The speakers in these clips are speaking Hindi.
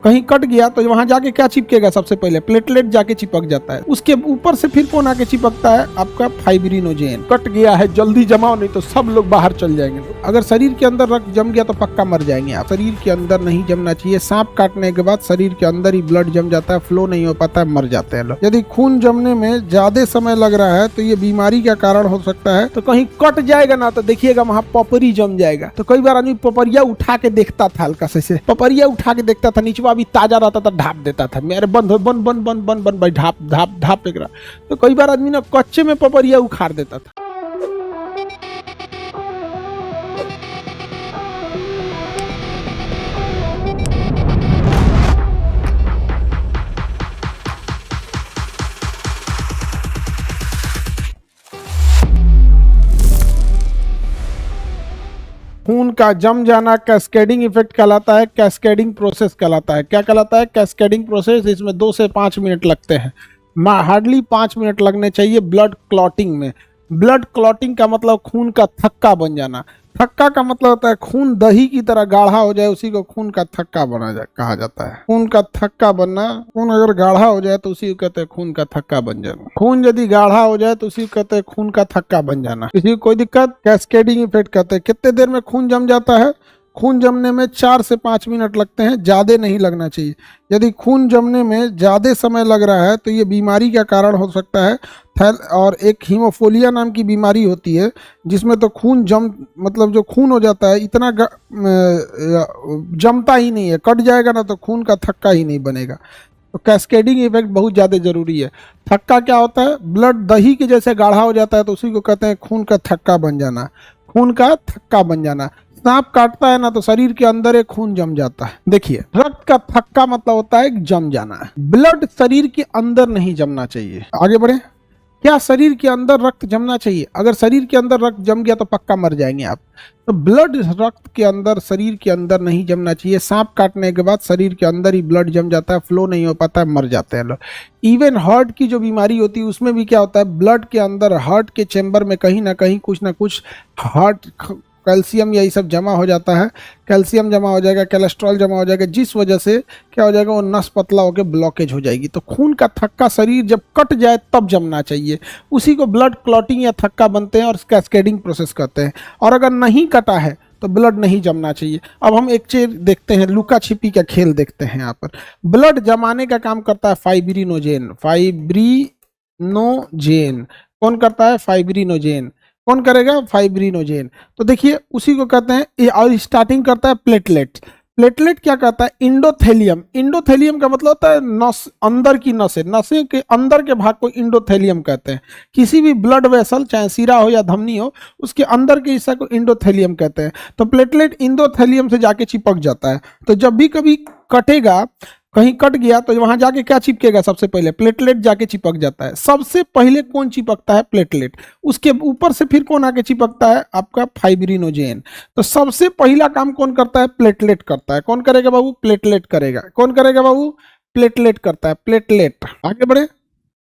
कहीं कट गया तो वहां जाके क्या चिपकेगा, सबसे पहले प्लेटलेट जाके चिपक जाता है, उसके ऊपर से फिर कौन आके चिपकता है, आपका फाइब्रिनोजेन। कट गया है जल्दी जमाओ, नहीं तो सब लोग बाहर चल जाएंगे। अगर शरीर के अंदर रक्त जम गया तो पक्का मर जाएंगे आप। शरीर के अंदर नहीं जमना चाहिए। सांप काटने के बाद शरीर के अंदर ही ब्लड जम जाता है, फ्लो नहीं हो पाता है, मर जाते हैं लोग। यदि खून जमने में ज्यादा समय लग रहा है तो ये बीमारी का कारण हो सकता है। तो कहीं कट जाएगा ना तो देखिएगा वहां पपरी जम जाएगा। तो कई बार आदमी पपरिया उठा के देखता था, हल्का से पपरिया उठा के देखता था, नीचे अभी ताजा रहता था, ढाप देता था, मेरे बंद बन बन बन बन बन भाई, ढाप ढाप ढाप एक रहा। तो कई बार आदमी ना कच्चे में पपरिया उखाड़ देता था। खून का जम जाना कैस्केडिंग इफेक्ट कहलाता है, कैस्केडिंग प्रोसेस कहलाता है। क्या कहलाता है? Cascading process. इसमें 2 से 5 मिनट लगते हैं, हार्डली 5 मिनट लगने चाहिए ब्लड क्लॉटिंग में। ब्लड क्लॉटिंग का मतलब खून का थक्का बन जाना। थक्का का मतलब होता है खून दही की तरह गाढ़ा हो जाए, उसी को खून का थक्का कहा जाता है। खून का थक्का बनना, खून अगर गाढ़ा हो जाए तो उसी को कहते हैं खून का थक्का बन जाना। खून यदि गाढ़ा हो जाए तो उसी को कहते हैं खून का थक्का बन जाना। किसी को कोई दिक्कत? कैस्केडिंग इफेक्ट कहते हैं। कितने देर में खून जम जाता है? खून जमने में 4 से 5 मिनट लगते हैं, ज्यादा नहीं लगना चाहिए। यदि खून जमने में ज्यादा समय लग रहा है तो ये बीमारी का कारण हो सकता है। और एक हीमोफोलिया नाम की बीमारी होती है जिसमें तो खून मतलब जो खून हो जाता है इतना जमता ही नहीं है, कट जाएगा ना तो खून का थक्का ही नहीं बनेगा। तो कैस्केडिंग इफेक्ट बहुत ज़्यादा जरूरी है। थक्का क्या होता है? ब्लड दही के जैसे गाढ़ा हो जाता है तो उसी को कहते हैं खून का थक्का बन जाना। खून का थक्का बन जाना। सांप काटता है ना तो शरीर के अंदर एक खून जम जाता है। देखिए, रक्त का थक्का मतलब होता है जम जाना। ब्लड शरीर के अंदर नहीं जमना चाहिए। आगे बढ़े। क्या शरीर के अंदर रक्त जमना चाहिए? अगर शरीर के अंदर रक्त जम गया तो पक्का मर जाएंगे आप। तो ब्लड रक्त के अंदर, शरीर के अंदर नहीं जमना चाहिए। सांप काटने के बाद शरीर के अंदर ही ब्लड जम जाता है, फ्लो नहीं हो पाता है, मर जाते हैं लोग। इवन हार्ट की जो बीमारी होती है उसमें भी क्या होता है, ब्लड के अंदर, हार्ट के चेंबर में कहीं ना कहीं कुछ ना कुछ हार्ट कैल्शियम यही सब जमा हो जाता है। कैल्शियम जमा हो जाएगा, कोलेस्ट्रॉल जमा हो जाएगा, जिस वजह से क्या हो जाएगा, वो नस पतला होकर ब्लॉकेज हो जाएगी। तो खून का थक्का शरीर जब कट जाए तब जमना चाहिए, उसी को ब्लड क्लॉटिंग या थक्का बनते हैं और कैस्केडिंग प्रोसेस कहते हैं। और अगर नहीं कटा है तो ब्लड नहीं जमना चाहिए। अब हम एक चीज देखते हैं, लुका छिपी का खेल देखते हैं। यहाँ पर ब्लड जमाने का काम करता है फाइब्रिनोजेन। फाइब्रिनोजेन कौन करता है? फाइब्रिनोजेन। कौन करेगा? फाइब्रिनोजेन। तो देखिए उसी को कहते हैं, और स्टार्टिंग करता है प्लेटलेट। प्लेटलेट क्या कहता है? इंडोथेलियम। इंडोथेलियम का मतलब होता है नस, अंदर की नसें, नसें के अंदर के भाग को इंडोथेलियम कहते हैं। किसी भी ब्लड वेसल, चाहे सीरा हो या धमनी हो, उसके अंदर के हिस्सा को इंडोथेलियम कहते हैं। तो प्लेटलेट इंडोथेलियम से जाके चिपक जाता है। तो जब भी कभी कटेगा, कहीं कट गया तो वहां जाके क्या चिपकेगा, सबसे पहले प्लेटलेट जाके चिपक जाता है। सबसे पहले कौन चिपकता है? प्लेटलेट। उसके ऊपर से फिर कौन आके चिपकता है? आपका फाइब्रिनोजेन। तो सबसे पहला काम कौन करता है? प्लेटलेट करता है। कौन करेगा बाबू? प्लेटलेट करेगा। कौन करेगा बाबू? प्लेटलेट करता है। प्लेटलेट। आगे बढ़े।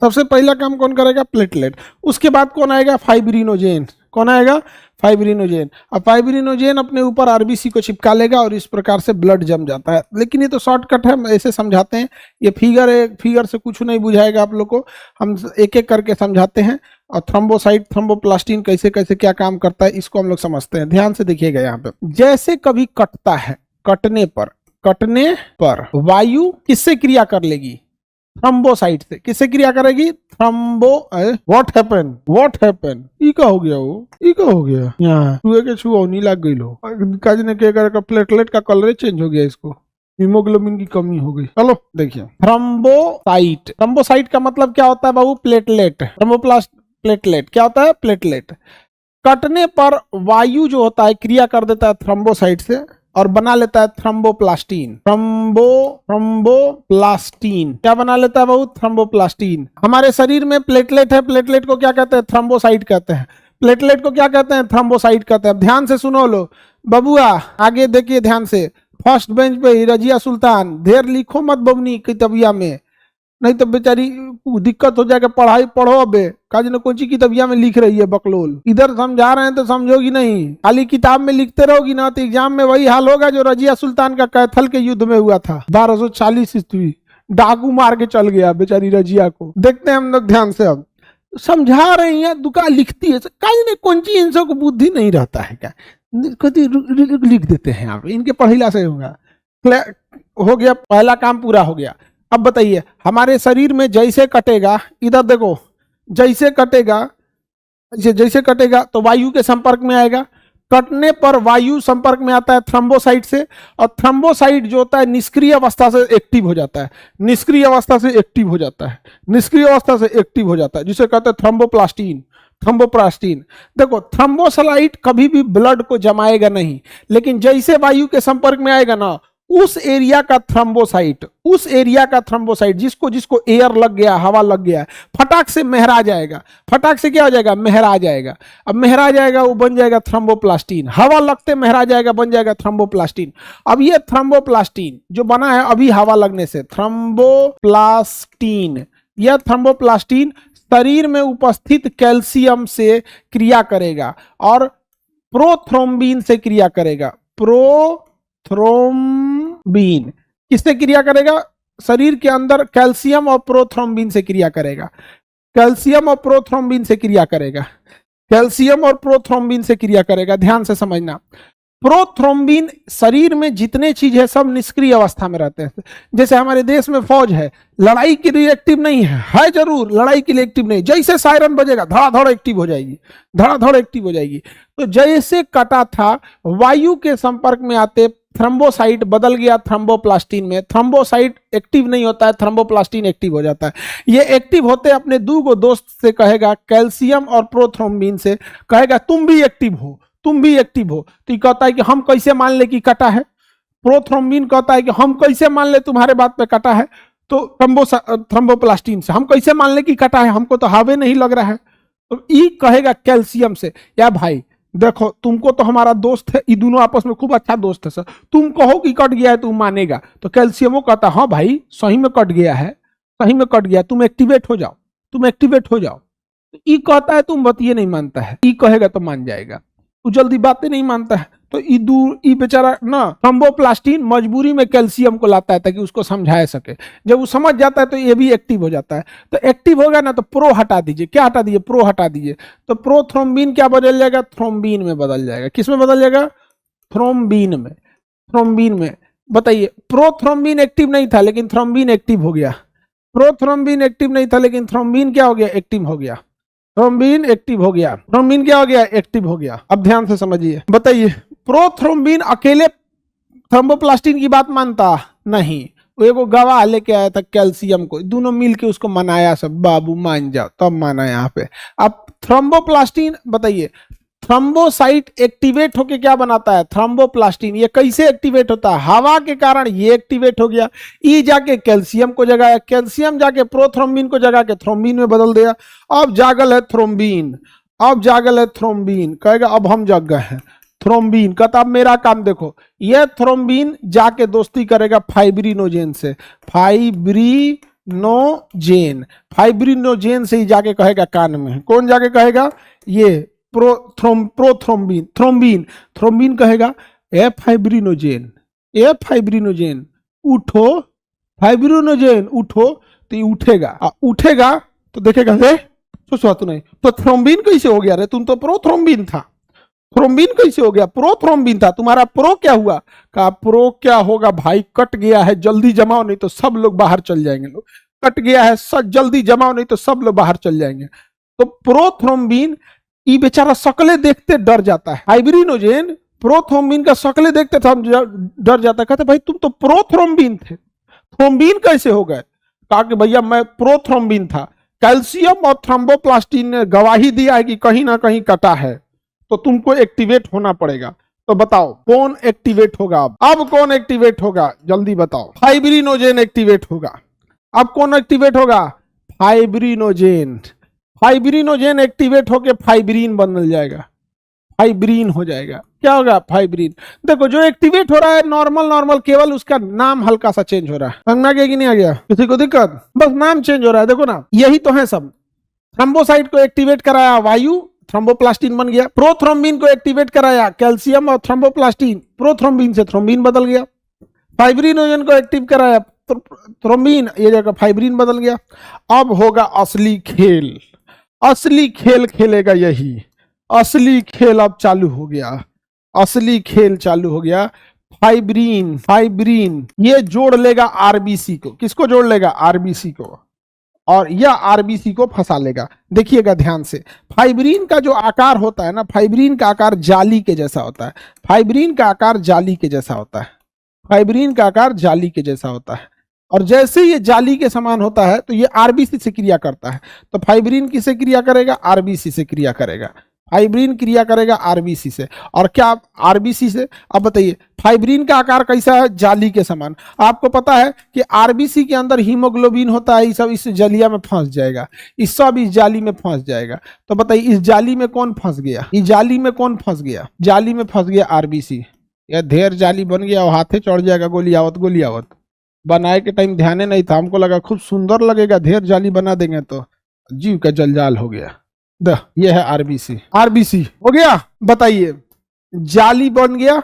सबसे पहला काम कौन करेगा? प्लेटलेट। उसके बाद कौन आएगा? फाइब्रिनोजेन। कौन आएगा? फाइब्रिनोजेन। अब फाइब्रिनोजेन अपने ऊपर आरबीसी को चिपका लेगा और इस प्रकार से ब्लड जम जाता है। लेकिन ये तो शॉर्टकट है, हम ऐसे समझाते हैं। ये फिगर है, फिगर से कुछ नहीं बुझाएगा आप लोग को, हम एक एक करके समझाते हैं। और थ्रोम्बोसाइट, थ्रोम्बोप्लास्टिन कैसे कैसे क्या काम करता है इसको हम लोग समझते हैं। ध्यान से देखिएगा। यहाँ पे जैसे कभी कटता है, कटने पर वायु किससे क्रिया कर लेगी? थ्रोम्बोसाइट से। किससे क्रिया करेगी? व्हाट हैपन ई का हो गया, वो ई का हो गया, यहाँ छुए के छुआ नहीं लग गई लो। काज ने क्या करेगा, प्लेटलेट का कलर चेंज हो गया, इसको हीमोग्लोबिन की कमी हो गई। चलो देखिए, थ्रोम्बोसाइट। थ्रोम्बोसाइट का मतलब क्या होता है बाबू? प्लेटलेट। थ्रोम्बोप्लास्ट प्लेटलेट क्या होता है? प्लेटलेट। कटने पर वायु जो होता है क्रिया कर देता है थ्रोम्बोसाइट से और बना लेता है थ्रोम्बोप्लास्टिन। थ्रोम्बोप्लास्टिन क्या बना लेता है बाबू? थ्रोम्बोप्लास्टिन। हमारे शरीर में प्लेटलेट है, प्लेटलेट को क्या कहते हैं? थ्रोम्बोसाइट कहते हैं। प्लेटलेट को क्या कहते हैं? थ्रोम्बोसाइट कहते हैं। ध्यान से सुनो लो बबुआ, आगे देखिए ध्यान से। फर्स्ट बेंच पे रजिया सुल्तान, ढेर लिखो मत बबनी किताबिया में। नहीं तो बेचारी दिक्कत हो जाएगा, पढ़ाई पढ़ो अबे काज न कोची किताबिया में लिख रही है बकलोल, इधर समझा रहे हैं तो समझोगी नहीं, खाली किताब में लिखते रहोगी ना तो एग्जाम में वही हाल होगा जो रजिया सुल्तान का कैथल के युद्ध में हुआ था 1240 ईस्वी, डाकू मार के चल गया बेचारी रजिया को। देखते हैं हम लोग ध्यान से, अब समझा रही हैं दुका लिखती है काज ने कोची, इन सब को बुद्धि नहीं रहता है क्या, लिख देते हैं आप, इनके पढ़िला से होगा। हो गया, पहला काम पूरा हो गया। अब बताइए हमारे शरीर में जैसे कटेगा, इधर देखो, जैसे कटेगा, जैसे कटेगा तो वायु के संपर्क में आएगा, कटने पर वायु संपर्क में आता है थ्रम्बोसाइट से, और थ्रम्बोसाइट जो होता है निष्क्रिय अवस्था से एक्टिव हो जाता है, निष्क्रिय अवस्था से एक्टिव हो जाता है, निष्क्रिय अवस्था से एक्टिव हो जाता है, जिसे कहते हैं थ्रम्बोप्लास्टिन। थ्रम्बोप्लास्टिन देखो, थ्रम्बोसाइट कभी भी ब्लड को जमाएगा नहीं, लेकिन जैसे वायु के संपर्क में आएगा ना, उस एरिया का थ्रम्बोसाइट, उस एरिया का थ्रम्बोसाइट जिसको जिसको एयर लग गया, हवा लग गया, फटाक से महरा जाएगा, फटाक से क्या हो जाएगा, महरा जाएगा। अब महरा जाएगा वो बन जाएगा थ्रम्बोप्लास्टिन, हवा लगते महरा जाएगा, बन जाएगा थ्रम्बोप्लास्टिन। अब ये थ्रम्बोप्लास्टिन जो बना है अभी हवा लगने से, थ्रम्बोप्लास्टिन, यह थ्रम्बोप्लास्टिन शरीर में उपस्थित कैल्शियम से क्रिया करेगा और प्रोथ्रोम्बिन से क्रिया करेगा। प्रोथ्रोम्बिन किससे क्रिया करेगा, शरीर के अंदर कैल्शियम और प्रोथ्रोम्बिन से क्रिया करेगा, कैल्शियम और प्रोथ्रोम्बिन से क्रिया करेगा, कैल्शियम और प्रोथ्रोम्बिन से क्रिया करेगा। ध्यान से समझना, प्रोथ्रोम्बिन शरीर में जितने चीज है सब निष्क्रिय अवस्था में रहते हैं। जैसे हमारे देश में फौज है, लड़ाई के लिए एक्टिव नहीं है जरूर, लड़ाई के लिए एक्टिव नहीं, जैसे सायरन बजेगा धड़ाधड़ एक्टिव हो जाएगी, धड़ाधड़ एक्टिव हो जाएगी। तो जैसे कटा था, वायु के संपर्क में आते थ्रम्बोसाइट बदल गया थ्रम्बोप्लास्टिन में, थ्रम्बोसाइट एक्टिव नहीं होता है, थ्रम्बोप्लास्टिन एक्टिव हो जाता है। ये एक्टिव होते अपने दो दोस्त से कहेगा, कैल्शियम और प्रोथ्रोम्बिन से कहेगा तुम भी एक्टिव हो, तुम भी एक्टिव हो। तो ये कहता है कि हम कैसे मान ले कि कटा है, प्रोथ्रोम्बिन कहता है कि हम कैसे मान ले तुम्हारे बात पे कटा है, तो थ्रम्बोप्लास्टिन से हम कैसे मान ले कि कटा है, हमको तो हवा नहीं लग रहा है। तो ये कहेगा कैल्शियम से, या भाई देखो तुमको तो हमारा दोस्त है, ये दोनों आपस में खूब अच्छा दोस्त है सर, तुम कहो कि कट गया है तुम मानेगा, तो कैल्शियमो कहता हाँ भाई सही में कट गया है, सही में कट गया, तुम एक्टिवेट हो जाओ, तुम एक्टिवेट हो जाओ। तो ये कहता है तुम बतिए नहीं मानता है, ये कहेगा तो मान जाएगा, तू जल्दी बातें नहीं मानता है। तो ई बेचारा ना थ्रम्बोप्लास्टिन मजबूरी में कैल्शियम को लाता है ताकि उसको समझा सके, जब वो समझ जाता है तो ये भी एक्टिव हो जाता है। तो एक्टिव होगा ना तो प्रो हटा दीजिए, क्या हटा दीजिए, प्रो हटा दीजिए, तो प्रोथ्रोम्बिन क्या बदल जाएगा, थ्रोम्बिन में बदल जाएगा। किस में बदल जाएगा, थ्रोम्बिन में, थ्रोम्बिन में। बताइए प्रोथ्रोम्बिन एक्टिव नहीं था लेकिन थ्रोम्बिन एक्टिव हो गया, प्रोथ्रोम्बिन एक्टिव नहीं था लेकिन थ्रोम्बिन क्या हो गया, एक्टिव हो गया, थ्रोम्बिन एक्टिव हो गया, थ्रोम्बिन क्या हो गया, एक्टिव हो गया। अब ध्यान से समझिए, बताइए प्रोथ्रोम्बिन अकेले थ्रोम्बोप्लास्टिन की बात मानता नहीं, वो एगो गवाह लेके आया था कैल्शियम को, दोनों मिलके उसको मनाया, सब बाबू मान जाओ, तब माना यहाँ पे। अब थ्रोम्बोप्लास्टिन बताइए, थ्रम्बोसाइट एक्टिवेट होके क्या बनाता है, थ्रम्बोप्लास्टिन। ये कैसे एक्टिवेट होता है, हवा के कारण ये एक्टिवेट हो गया, ई जाके कैल्शियम को जगाया, कैल्शियम जाके प्रोथ्रोम्बिन को जगा के थ्रोम्बिन में बदल दिया। अब जागल है थ्रोम्बिन, अब जागल है थ्रोम्बिन, कहेगा अब हम जग गए हैं। थ्रोम्बिन कहता अब मेरा काम देखो, यह थ्रोम्बिन जाके दोस्ती करेगा फाइब्रिनोजेन से, फाइब्रिनोजेन, फाइब्रिनोजेन से ही जाके कहेगा कान में, कौन जाके कहेगा, ये प्रोथ्रोम्बिन, थ्रोम्बिन, थ्रोम्बिन कहेगा ए फाइब्रिनोजेन, ए फाइब्रिनोजेन उठो, फाइब्रिनोजेन उठो, तो ये उठेगा, उठेगा तो देखेगा हे तो नहीं, तो थ्रोम्बिन कैसे हो गया रे, तुम तो प्रोथ्रोम्बिन था, थ्रोम्बिन कैसे हो गया, प्रोथ्रोम्बिन था, तुम्हारा प्रो क्या हुआ, कहा प्रो क्या होगा भाई, कट गया है जल्दी जमाओ नहीं तो सब लोग बाहर चल जाएंगे, लोग कट गया है सब जल्दी जमाओ नहीं तो सब लोग बाहर चल जाएंगे। तो प्रोथ्रोम्बिन ये बेचारा शकले देखते डर जाता है, फाइब्रिनोजेन प्रोथ्रोम्बिन का शकले देखते थे डर जाता है, कहते भाई तुम तो प्रोथ्रोम्बिन थे, थ्रोम्बिन कैसे हो गए, कहा कि भैया मैं प्रोथ्रोम्बिन था, कैल्शियम और थ्रम्बोप्लास्टिन ने गवाही दिया है कि कहीं ना कहीं कटा है, तो तुमको एक्टिवेट होना पड़ेगा। तो बताओ कौन एक्टिवेट होगा, अब कौन एक्टिवेट होगा, जल्दी बताओ, फाइब्रिनोजेन एक्टिवेट होगा। अब कौन एक्टिवेट होगा, फाइब्रिनोजेन, फाइब्रिनोजेन एक्टिवेट होके फाइब्रिन बदल जाएगा, फाइब्रिन हो जाएगा। क्या होगा? फाइब्रिन। देखो जो एक्टिवेट हो रहा है नॉर्मल नॉर्मल, केवल उसका नाम हल्का सा चेंज हो रहा है। समझ में आ गया कि नहीं आ गया? किसी को दिक्कत? बस नाम चेंज हो रहा है। देखो ना, यही तो है सब। थ्रोम्बोसाइट को एक्टिवेट कराया वायु, थ्रोम्बोप्लास्टिन बन गया। प्रोथ्रोम्बिन को एक्टिवेट कराया कैल्शियम और थ्रोम्बोप्लास्टिन, प्रोथ्रोम्बिन से थ्रोम्बिन बदल गया। फाइब्रिनोजन को एक्टिव कराया थ्रोम्बिन, ये जगह फाइब्रिन बदल गया। अब होगा असली खेल। असली खेल खेलेगा यही। असली खेल अब चालू हो गया। असली खेल चालू हो गया। फाइब्रिन, फाइब्रिन ये जोड़ लेगा आरबीसी को। किसको जोड़ लेगा? आरबीसी को। और यह आरबीसी को फंसा लेगा। देखिएगा ध्यान से, फाइब्रिन का जो आकार होता है ना, फाइब्रिन का आकार जाली के जैसा होता है। फाइब्रिन का आकार जाली के जैसा होता है। फाइब्रिन का आकार जाली के जैसा होता है। और जैसे ये जाली के समान होता है तो ये आरबीसी से क्रिया करता है। तो फाइब्रिन किसे क्रिया करेगा? आरबीसी से क्रिया करेगा। फाइब्रिन क्रिया करेगा आरबीसी से। और क्या आरबीसी से? अब बताइए, फाइब्रिन का आकार कैसा है? जाली के समान। आपको पता है कि आरबीसी के अंदर हीमोग्लोबिन होता है, ये सब इस जलिया में फंस जाएगा, इस सब इस जाली में फंस जाएगा। तो बताइए इस जाली में कौन फंस गया? इस जाली में कौन फंस गया? जाली में फंस गया आरबीसी। यह ढेर जाली बन गया और हाथे चढ़ जाएगा। गोली आवत, गोली आवत। बनाए के टाइम ध्यान नहीं था, हमको लगा खूब सुंदर लगेगा, ढेर जाली बना देंगे तो जीव का जंजाल हो गया। ये है आरबीसी। आरबीसी हो गया। बताइए, जाली बन गया,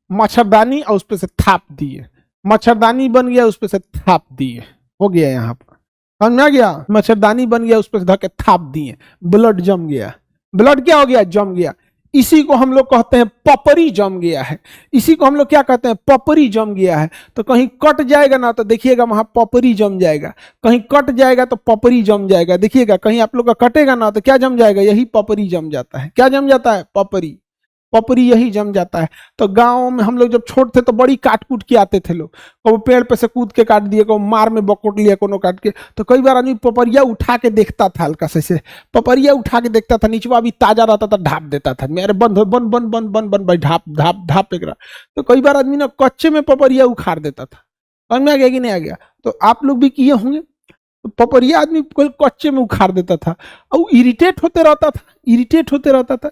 मच्छरदानी और उस पर से थाप दिए। मच्छरदानी बन गया, उस पर से थाप दिए। हो गया यहाँ पर, समझ में आ गया? मच्छरदानी बन गया, उस पर से धके थाप दिए। ब्लड जम गया। ब्लड क्या हो गया? जम गया। इसी को हम लोग कहते हैं पपरी जम गया है। इसी को हम लोग क्या कहते हैं? पपरी जम गया है। तो कहीं कट जाएगा ना तो देखिएगा वहां पपरी जम जाएगा। कहीं कट जाएगा तो पपरी जम जाएगा। देखिएगा कहीं आप लोग का कटेगा ना तो क्या जम जाएगा? यही पपरी जम जाता है। क्या जम जाता है? पपरी। पपरी यही जम जाता है। तो गांव में हम लोग जब छोटे थे तो बड़ी काट कूट के आते थे लोग। को पेड़ पे से कूद के काट दिए, को मार में बकोट लिया, कोनो काट के। तो कई बार आदमी पपरिया उठा के देखता था, हल्का से पपरिया उठा के देखता था, नीचवा भी ताजा रहता था, ढाप देता था। मेरे बंद बन बन बन बन बन भाई, ढाप ढाप ढाप एक। तो कई बार आदमी ना कच्चे में पपरिया उखाड़ देता था। समझ में आ गया कि नहीं आ गया? तो आप लोग भी किए होंगे। तो पपरिया आदमी कोई कच्चे में उखाड़ देता था और इरिटेट होते रहता था, इरिटेट होते रहता था।